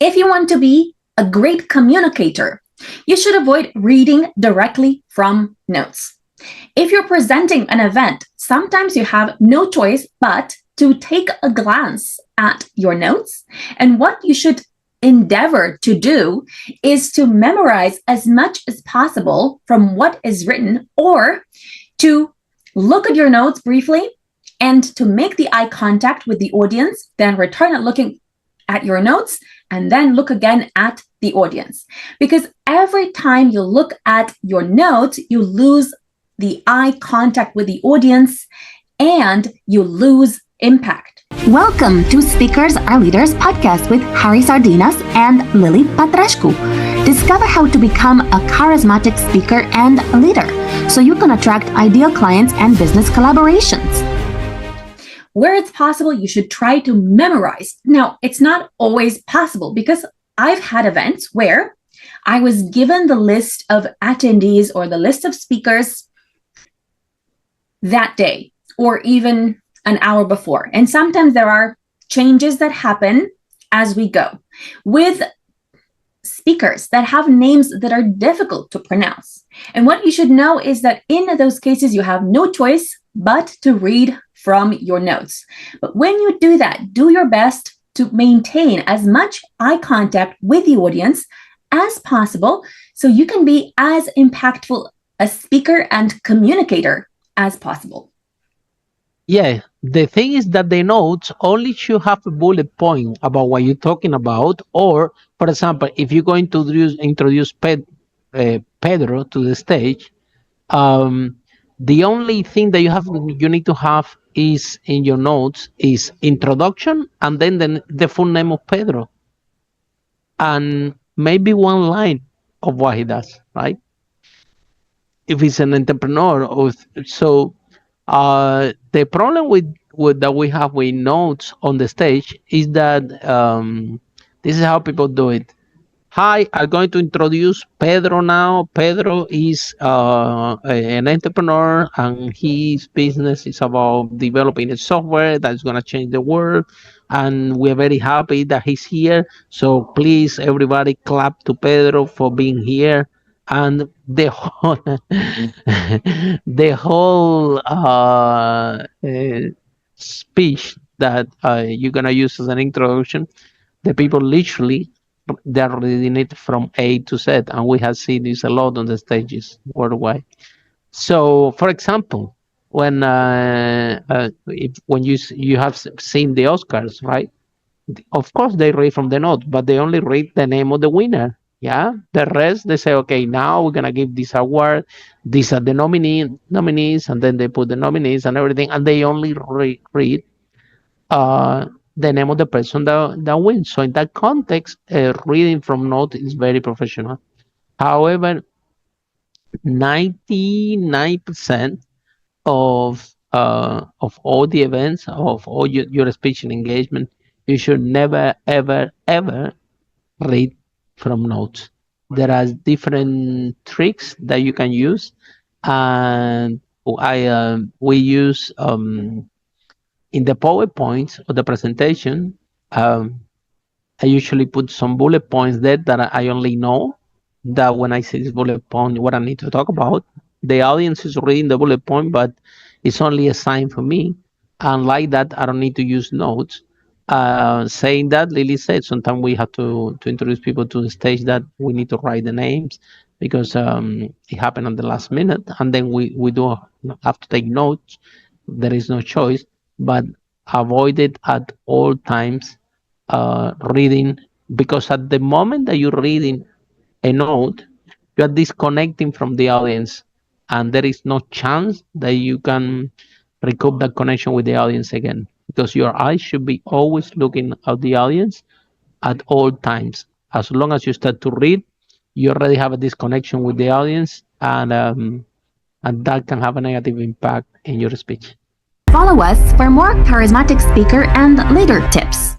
If you want to be a great communicator, you should avoid reading directly from notes. If you're presenting an event, sometimes you have no choice but to take a glance at your notes. And what you should endeavor to do is to memorize as much as possible from what is written, or to look at your notes briefly and to make the eye contact with the audience, then return at looking at your notes, and then look again at the audience. Because every time you look at your notes, you lose the eye contact with the audience and you lose impact. Welcome to Speakers Are Leaders podcast with Harry Sardinas and Lily Patrascu. Discover how to become a charismatic speaker and leader so you can attract ideal clients and business collaborations. Where it's possible, you should try to memorize. Now, it's not always possible because I've had events where I was given the list of attendees or the list of speakers that day or even an hour before. And sometimes there are changes that happen as we go with speakers that have names that are difficult to pronounce. And what you should know is that in those cases, you have no choice but to read from your notes. But when you do that, do your best to maintain as much eye contact with the audience as possible so you can be as impactful a speaker and communicator as possible. Yeah, the thing is that the notes only should have a bullet point about what you're talking about. Or, for example, if you're going to introduce Pedro to the stage, the only thing that you need to have is in your notes is introduction and then the full name of Pedro and maybe one line of what he does, right? If he's an entrepreneur, the problem with that we have with notes on the stage is that this is how people do it. Hi, I'm going to introduce Pedro now. Pedro is an entrepreneur and his business is about developing a software that's going to change the world. And we're very happy that he's here. So please, everybody clap to Pedro for being here. And the whole, the whole speech that you're going to use as an introduction, the people literally they're reading it from A to Z, and we have seen this a lot on the stages worldwide. So, for example, when you have seen the Oscars, right? Of course, they read from the note, but they only read the name of the winner. Yeah, the rest they say, okay, now we're gonna give this award. These are the nominees, and then they put the nominees and everything, and they only read the name of the person that wins. So in that context, reading from note is very professional. However, 99% of all the events, of all your speech and engagement, you should never, ever, ever read from notes. There are different tricks that you can use, and we use in the PowerPoint of the presentation, I usually put some bullet points there that I only know that when I see this bullet point, what I need to talk about. The audience is reading the bullet point, but it's only a sign for me. And like that, I don't need to use notes. Saying that, Lily said, sometimes we have to introduce people to the stage that we need to write the names because it happened on the last minute. And then we do have to take notes. There is no choice. But avoid it at all times, reading, because at the moment that you're reading a note, you are disconnecting from the audience, and there is no chance that you can recoup that connection with the audience again, because your eyes should be always looking at the audience at all times. As long as you start to read, you already have a disconnection with the audience, and that can have a negative impact in your speech. Follow us for more charismatic speaker and leader tips.